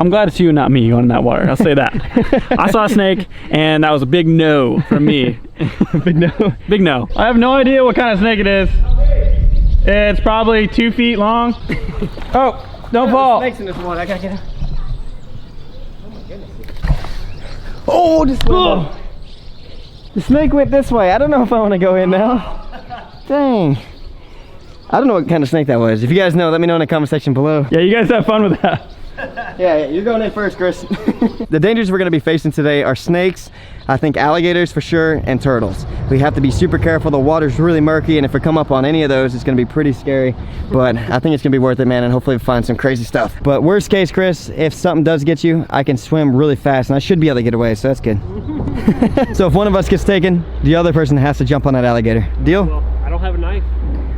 I'm glad it's you and not me going in that water. I'll say that. I saw a snake, and that was a big no from me. Big no? Big no. I have no idea what kind of snake it is. It's probably 2 feet long. Oh, don't fall. Snakes in this water. I gotta get him. Oh, this way. Oh. The snake went this way. I don't know if I want to go in now. Dang. I don't know what kind of snake that was. If you guys know, let me know in the comment section below. Yeah, you guys have fun with that. Yeah, you're going in first, Chris. The dangers we're going to be facing today are snakes, I think alligators for sure, and turtles. We have to be super careful. The water's really murky, and if we come up on any of those, it's going to be pretty scary. But I think it's going to be worth it, man, and hopefully we find some crazy stuff. But worst case, Chris, if something does get you, I can swim really fast, and I should be able to get away, so that's good. So if one of us gets taken, the other person has to jump on that alligator. Deal? Well, I don't have a knife.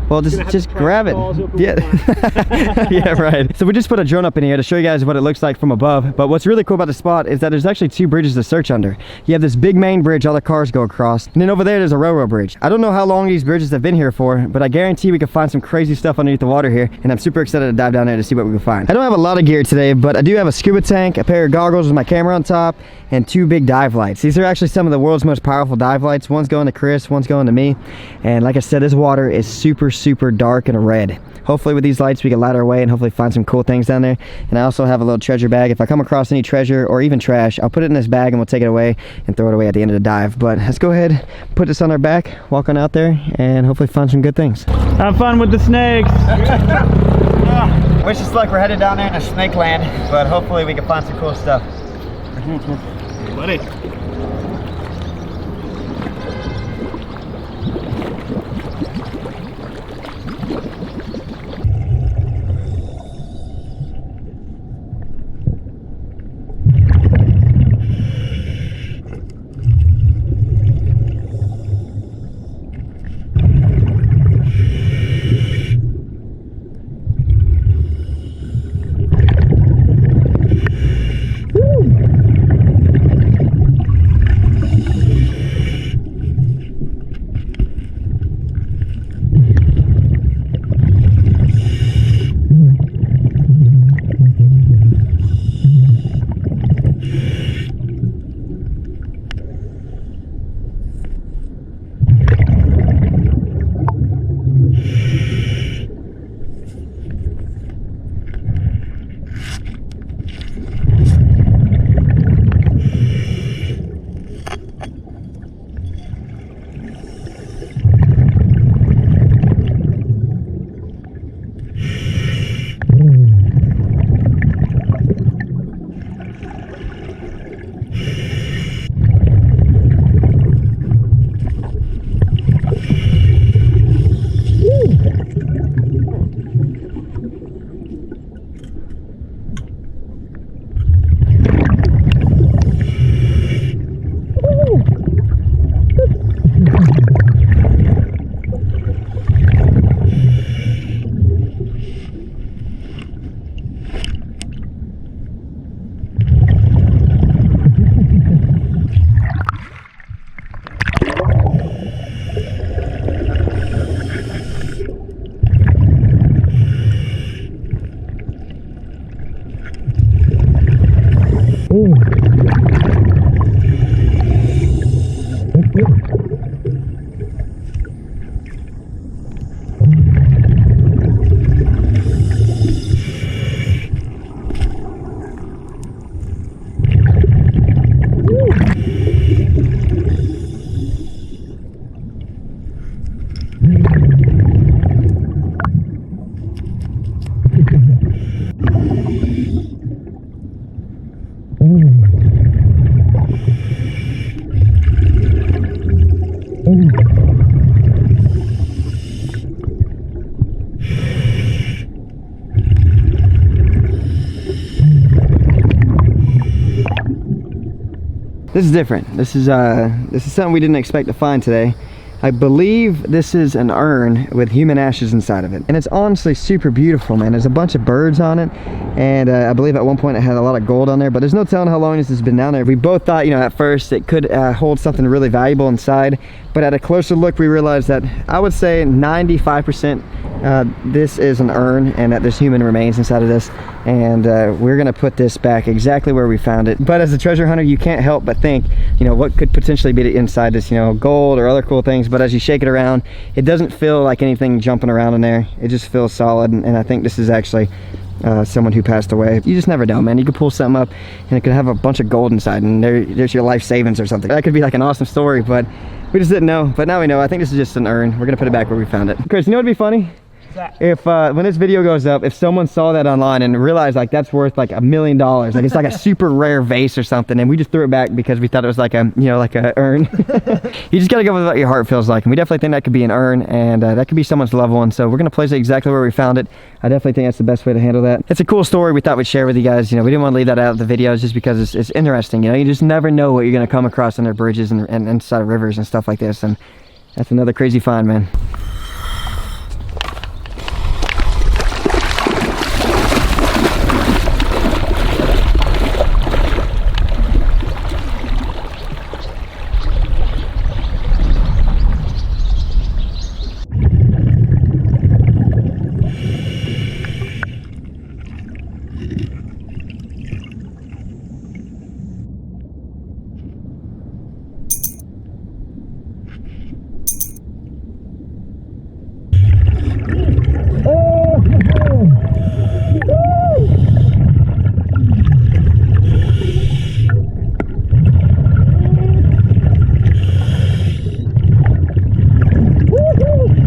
Well, just grab it. Yeah. Yeah, right. So we just put a drone up in here to show you guys what it looks like from above. But what's really cool about the spot is that there's actually 2 bridges to search under. You have this big main bridge all the cars go across, and then over there's a railroad bridge. I don't know how long these bridges have been here for, but I guarantee we can find some crazy stuff underneath the water here, and I'm super excited to dive down there to see what we can find. I don't have a lot of gear today, but I do have a scuba tank, a pair of goggles with my camera on top, and 2 big dive lights. These are actually some of the world's most powerful dive lights. One's going to Chris, one's going to me. And like I said, this water is super, super dark and red. Hopefully with these lights we can light our way and hopefully find some cool things down there. And I also have a little treasure bag. If I come across any treasure or even trash, I'll put it in this bag and we'll take it away and throw it away at the end of the dive. But let's go ahead, put this on our back, walk on out there, and hopefully find some good things. Have fun with the snakes. Wish us luck. We're headed down there into snake land, but hopefully we can find some cool stuff. Buddy. This is different. This is something we didn't expect to find today. I believe this is an urn with human ashes inside of it, and it's honestly super beautiful, man. There's a bunch of birds on it, and I believe at one point it had a lot of gold on there, but there's no telling how long this has been down there. We both thought, you know, at first it could hold something really valuable inside, but at a closer look we realized that I would say 95% this is an urn and that there's human remains inside of this. and we're gonna put this back exactly where we found it. But as a treasure hunter, you can't help but think, you know, what could potentially be inside this, you know, gold or other cool things. But as you shake it around, it doesn't feel like anything jumping around in there. It just feels solid, and I think this is actually someone who passed away. You just never know, man. You could pull something up and it could have a bunch of gold inside, and there's your life savings or something. That could be like an awesome story, but we just didn't know. But now we know. I think this is just an urn. We're gonna put it back where we found it. Chris, you know what'd be funny? If when this video goes up, if someone saw that online and realized like that's worth like $1 million, like it's like a super rare vase or something, and we just threw it back because we thought it was like a, you know, like a urn. You just gotta go with what your heart feels like, and we definitely think that could be an urn, and that could be someone's loved one. So we're gonna place it exactly where we found it. I definitely think that's the best way to handle that. It's a cool story we thought we'd share with you guys. You know, we didn't want to leave that out of the videos just because it's interesting. You know, you just never know what you're gonna come across under bridges and inside of rivers and stuff like this, and that's another crazy find, man.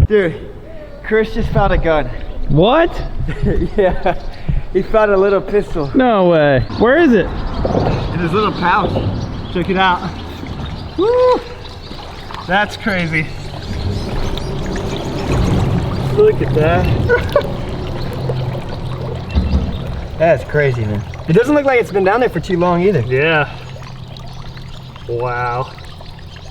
Dude, Chris just found a gun. What? Yeah, he found a little pistol. No way. Where is it? In his little pouch. Check it out. Woo! That's crazy. Look at that. That's crazy, man. It doesn't look like it's been down there for too long either. Yeah. Wow.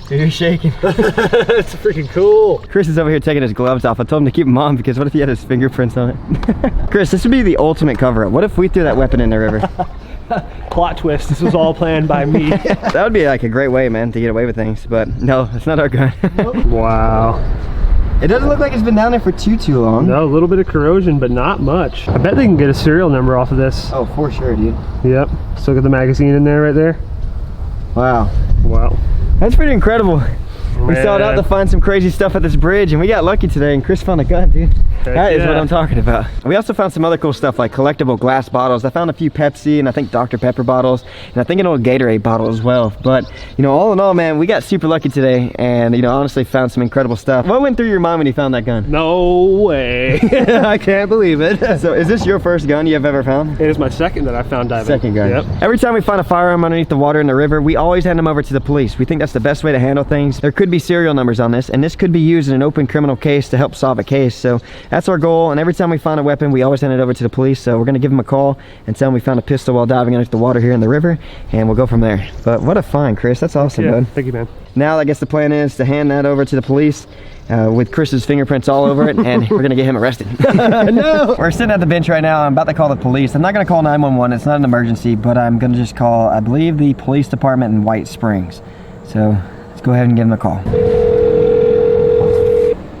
Dude, you're shaking. That's freaking cool. Chris is over here taking his gloves off. I told him to keep them on because what if he had his fingerprints on it? Chris, this would be the ultimate cover-up. What if we threw that weapon in the river? Plot twist. This was all planned by me. That would be like a great way, man, to get away with things. But no, it's not our gun. Wow. It doesn't look like it's been down there for too long. No, a little bit of corrosion, but not much. I bet they can get a serial number off of this. Oh, for sure, dude. Yep. Still got the magazine in there right there. Wow. Wow. That's pretty incredible. We Man. sought out to find some crazy stuff at this bridge, and we got lucky today, and Chris found a gun, dude. That is what I'm talking about. We also found some other cool stuff like collectible glass bottles. I found a few Pepsi and I think Dr. Pepper bottles, and I think an old Gatorade bottle as well. But, you know, all in all, man, we got super lucky today, and, you know, honestly found some incredible stuff. What went through your mind when you found that gun? No way. I can't believe it. So is this your first gun you've ever found? It is my second that I found diving. Second gun. Yep. Every time we find a firearm underneath the water in the river, we always hand them over to the police. We think that's the best way to handle things. There could be serial numbers on this, and this could be used in an open criminal case to help solve a case. So that's our goal, and every time we find a weapon, we always hand it over to the police. So we're gonna give them a call and tell them we found a pistol while diving underneath the water here in the river, and we'll go from there. But what a find, Chris. That's awesome, Yeah, bud. thank you, man. Now I guess the plan is to hand that over to the police with Chris's fingerprints all over it, and we're gonna get him arrested. No! We're sitting at the bench right now. I'm about to call the police. I'm not gonna call 911. It's not an emergency, but I'm gonna just call, I believe, the police department in White Springs. So let's go ahead and give them a call.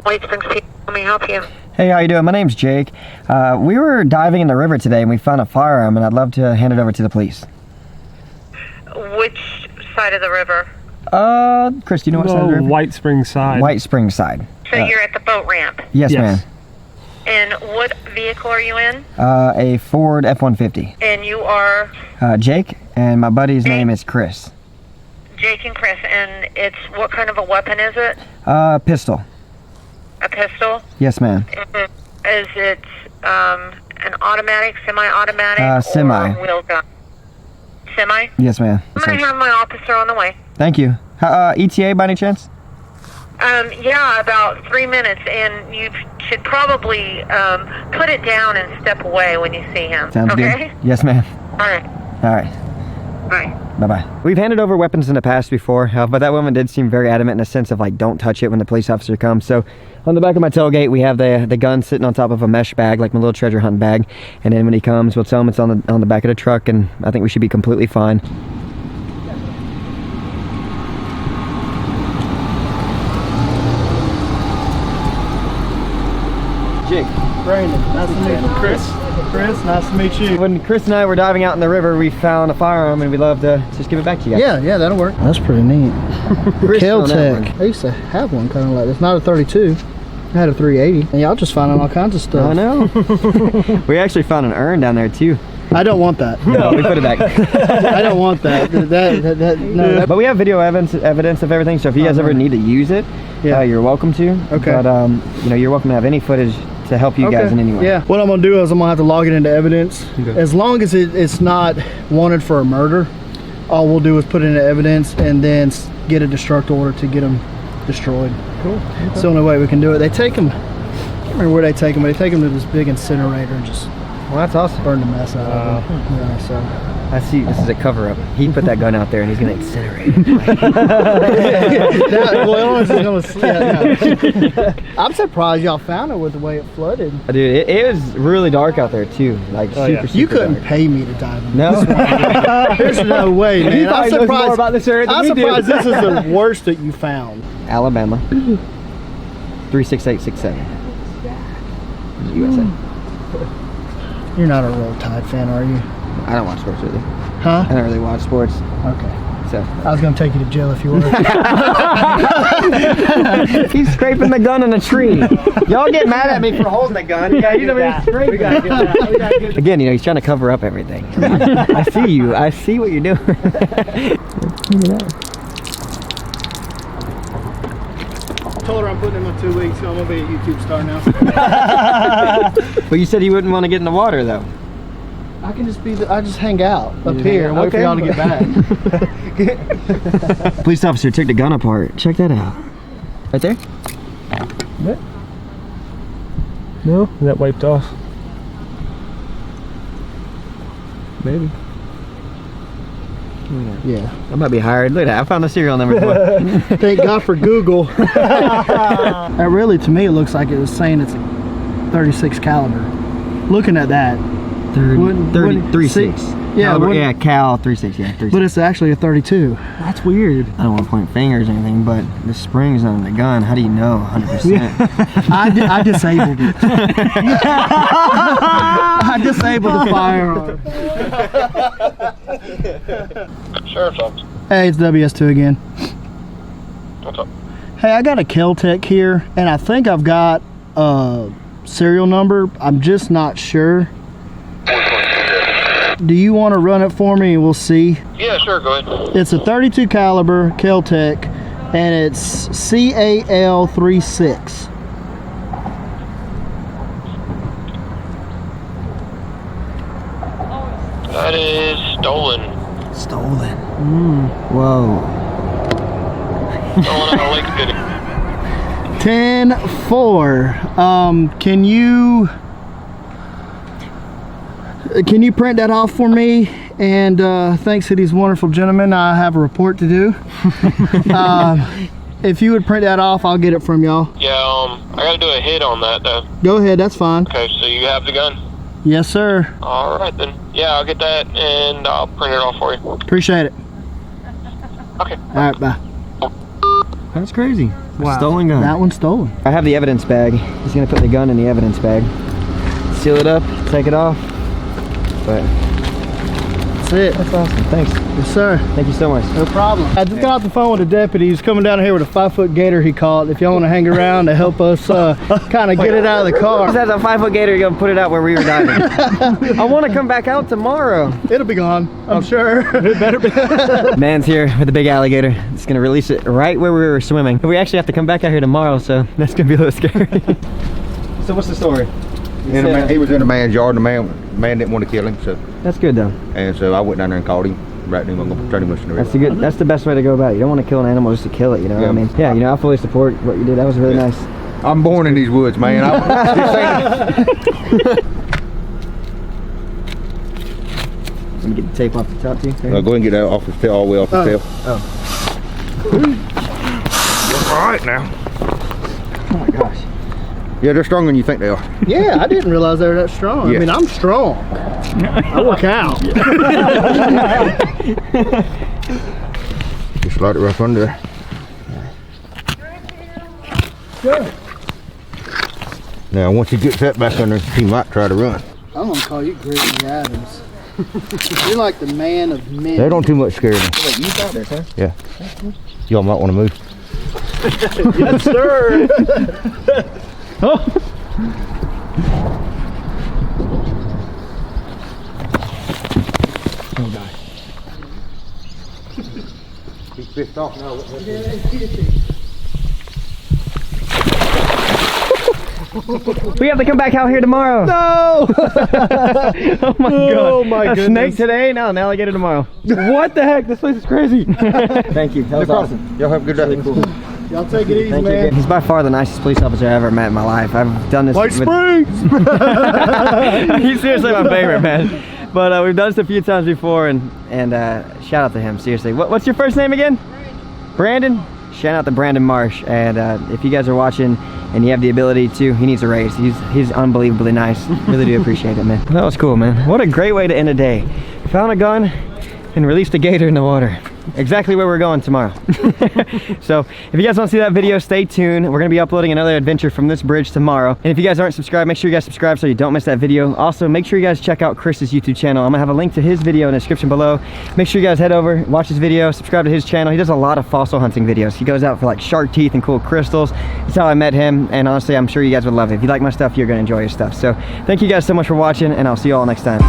White Springs, let me help you. Hey, how you doing? My name's Jake. We were diving in the river today and we found a firearm, and I'd love to hand it over to the police. Which side of the river? Chris, do you know what side of the river? White Springs side. White Springs side. So you're at the boat ramp. Yes, Yes. And what vehicle are you in? ma'am. A Ford F-150. And you are Jake, and my buddy's name is Chris. Jake and Chris, and it's, what kind of a weapon is it? Pistol. A pistol? Yes, ma'am. Is it an automatic, semi-automatic, semi. or wheel gun? Semi? Yes, ma'am. I'm going to have my officer on the way. Thank you. ETA by any chance? Yeah, about 3 minutes, and you should probably put it down and step away when you see him. Sounds okay? good. Yes, ma'am. All right. All right. Bye. Bye-bye. We've handed over weapons in the past before, but that woman did seem very adamant in the sense of like, don't touch it when the police officer comes. So on the back of my tailgate, we have the gun sitting on top of a mesh bag, like my little treasure hunting bag. And then when he comes, we'll tell him it's on the back of the truck, and I think we should be completely fine. Jake. Brandon, nice to meet you. Chris. Chris, nice to meet you. When Chris and I were diving out in the river, we found a firearm and we'd love to just give it back to you guys. Yeah, that'll work. That's pretty neat. Chris found that Kel-Tec. I used to have one kind of like this. Not a 32. I had a 380. And y'all just finding all kinds of stuff. I know. We actually found an urn down there too. I don't want that. No, we put it back. I don't want that. No. But we have video evidence of everything, so if you guys ever need to use it, you're welcome to. Okay. But you know, you're welcome to have any footage to help you guys in any way. Yeah. What I'm gonna do is I'm gonna have to log it into evidence. Okay. As long as it's not wanted for a murder, all we'll do is put it into evidence and then get a destruct order to get them destroyed. Cool. Okay. It's the only way we can do it. They take them. I can't remember where they take them, but they take them to this big incinerator and just. Well, that's awesome. Burn the mess out of them. Yeah, so. I see. This is a cover-up. He put that gun out there and he's gonna incinerate it. I'm surprised y'all found it with the way it flooded. Dude, it was really dark out there too. Like super You couldn't dark. pay me to dive in. No. There's no way, man. I'm surprised. About this area I'm surprised this is the worst that you found. Alabama. 36867. USA. You're not a Roll Tide fan, are you? I don't watch sports really. Huh? I don't really watch sports. Okay. So I was gonna take you to jail if you were. He's scraping the gun in a tree. Y'all get mad at me for holding the gun. Yeah, he's over here scraping. We gotta get that. Again, you know, he's trying to cover up everything. I see you. I see what you're doing. Look at that. I told her I'm putting in my 2 weeks, so I'm gonna be a YouTube star now. But you said you wouldn't want to get in the water though. I can just I just hang out up here and wait for y'all to get back. Police officer took the gun apart. Check that out. Right there? What? No, that wiped off. Maybe. Yeah. I might be hired. Look at that. I found the serial number. Thank God for Google. That really, to me, it looks like it was saying it's a 36 caliber. Looking at that. 36. Yeah, yeah, Cal 36. Yeah, 36. But it's actually a 32. That's weird. I don't want to point fingers or anything, but the spring's on the gun. How do you know 100%? I disabled it. I disabled the firearm. Sheriff's office. Hey, it's WS2 again. What's up? Hey, I got a Kel-Tec here, and I think I've got a serial number. I'm just not sure. Do you want to run it for me and we'll see? Yeah, sure, go ahead. It's a 32 caliber Kel-Tec, and it's CAL36. That is stolen. Stolen. Whoa. Stolen out of Lake City. 10-4. Can you print that off for me? And thanks to these wonderful gentlemen, I have a report to do. If you would print that off, I'll get it from y'all. Yeah, I gotta do a hit on that though. Go ahead, that's fine. Okay, so you have the gun? Yes, sir. Alright then. Yeah, I'll get that and I'll print it off for you. Appreciate it. Okay. All right, bye. That's crazy. Wow. Stolen gun. That one's stolen. I have the evidence bag. He's gonna put the gun in the evidence bag. Seal it up, take it off. But that's it. That's awesome. Thanks. Yes, sir. Thank you so much. No problem. I just got off the phone with a deputy. He's coming down here with a 5-foot gator he caught. If y'all want to hang around to help us kind of get it out of the car. He says a 5-foot gator, you're gonna put it out where we were diving. I want to come back out tomorrow. It'll be gone, I'm sure. It better be. Man's here with a big alligator. It's gonna release it right where we were swimming. We actually have to come back out here tomorrow, so that's gonna be a little scary. So what's the story? He was in a man's yard, and the man didn't want to kill him, so. That's good though. And so I went down there and caught him, right him, I'm gonna turn him loose in the river. That's the best way to go about it. You don't want to kill an animal just to kill it, you know what I mean? Yeah, you know, I fully support what you did. That was really nice. I'm born in these woods, man. Let me get the tape off the top too. go ahead and get that off the tail, all the way off the tail. Oh. All right now. Oh my gosh. Yeah, they're stronger than you think they are. Yeah, I didn't realize they were that strong. Yeah. I mean, I'm strong. I work out. Just slide it right under there. Good. Now, once he gets that back under, he might try to run. Oh, I'm gonna call you Grizzly Adams. You're like the man of men. They don't too much scare me. Wait, you out there, sir? Yeah. Y'all might want to move. Yes, sir. Oh. Oh, God. He's pissed off now. We have to come back out here tomorrow. No! Oh my god. Oh my A goodness. snake today, now an alligator tomorrow. What the heck? This place is crazy. Thank you. That was awesome. Y'all have a good day. Cool. Y'all take it easy, Thank you. man. He's by far the nicest police officer I've ever met in my life. I've done this White with... Springs. He's seriously my favorite, man. But we've done this a few times before, and shout out to him, seriously. What's your first name again? Brandon? Shout out to Brandon Marsh. And if you guys are watching and you have the ability to, he needs a raise. He's unbelievably nice. Really do appreciate it, man. That was cool, man. What a great way to end a day. Found a gun and released a gator in the water. Exactly where we're going tomorrow. So if you guys want to see that video, stay tuned. We're going to be uploading another adventure from this bridge tomorrow. And if you guys aren't subscribed, make sure you guys subscribe so you don't miss that video. Also, make sure you guys check out Chris's YouTube channel. I'm going to have a link to his video in the description below. Make sure you guys head over, watch his video, subscribe to his channel. He does a lot of fossil hunting videos. He goes out for like shark teeth and cool crystals. That's how I met him. And honestly, I'm sure you guys would love it. If you like my stuff, you're going to enjoy his stuff. So thank you guys so much for watching, and I'll see you all next time.